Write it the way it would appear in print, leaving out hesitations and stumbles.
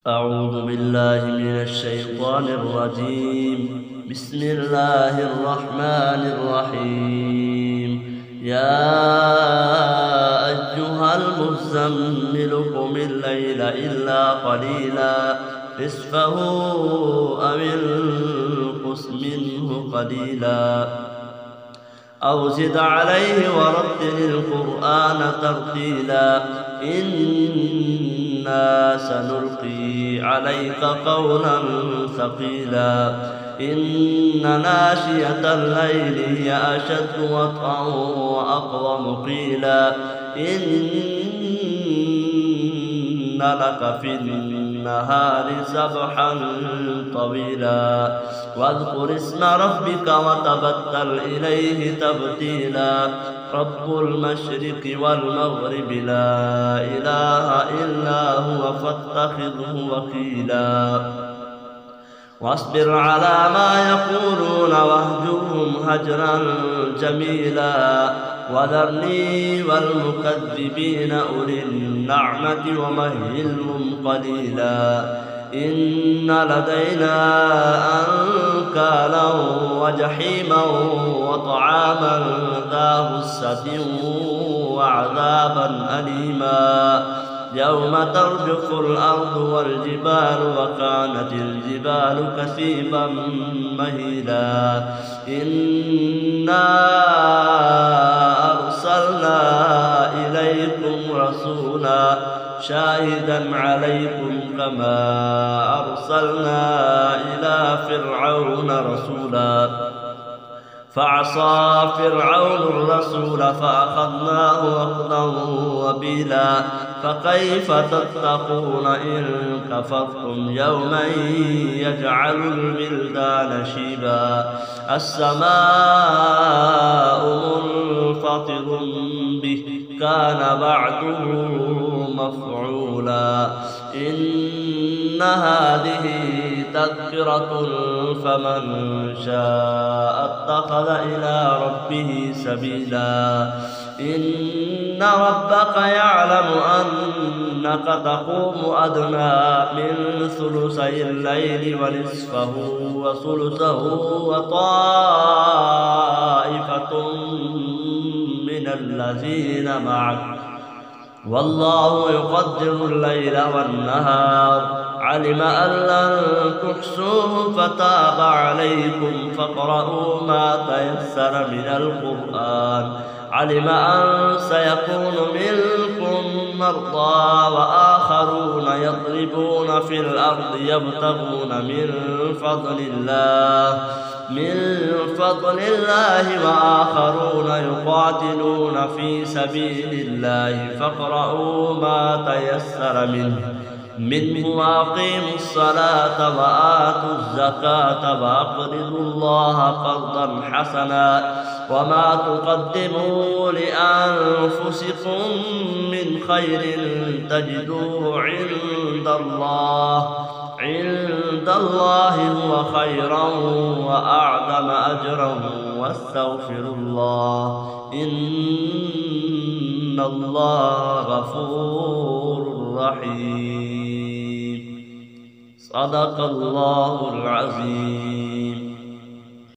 أعوذ بالله من الشيطان الرجيم. بسم الله الرحمن الرحيم. يا أيها المزمل قم الليل إلا قليلا نصفه أو انقص منه قليلا أو زد عليه ورتل القرآن ترتيلا إنا سنلقي عليك قولا ثقيلا إن ناشئة الليل هي أشد وطئا وأقوم قيلا إن لك في النهار سبحا طويلا واذكر اسم ربك وتبتل إليه تبتيلا رب المشرق والمغرب لا إله إلا هو فاتخذه وكيلا واصبر على ما يقولون واهجرهم هجرا جميلا وذرني والمكذبين أولي النعمة ومهلهم قليلا إن لدينا أنكالا وجحيما وطعاما ذا غصة وعذابا أليما يوم ترجف الأرض والجبال وكانت الجبال كثيبا مهيلا إنا أرسلنا إليكم رسولا شاهدا عليكم كما أرسلنا إلى فرعون رسولا فعصى فرعون الرسول فأخذناه أخذا وبيلا فكيف تتقون إن كفرتم يوما يجعل الولدان شيبا السماء منفطر به كان بعده مفعولا إن هذه تذكرة فمن شاء اتخذ إلى ربه سبيلا إن ربك يعلم أنك تقوم أدنى من ثلثي الليل ونصفه وثلثه وطائفة من الذين معك والله يقدر الليل والنهار علم أن لن تحصوه فتاب عليكم فاقرؤوا ما تيسر من القرآن علم أن سيكون منكم مرضى وآخرون يضربون في الأرض يبتغون من فضل الله وآخرون يقاتلون في سبيل الله فاقرؤوا ما تيسر منه وأقيموا الصلاة وآتوا الزكاة وأقرضوا الله قرضا حسنا وما تقدموا لأنفسكم من خير تجدوه عند الله هو خيرا وأعظم أجرا واستغفروا الله إن الله غفور رحيم صدق الله العظيم.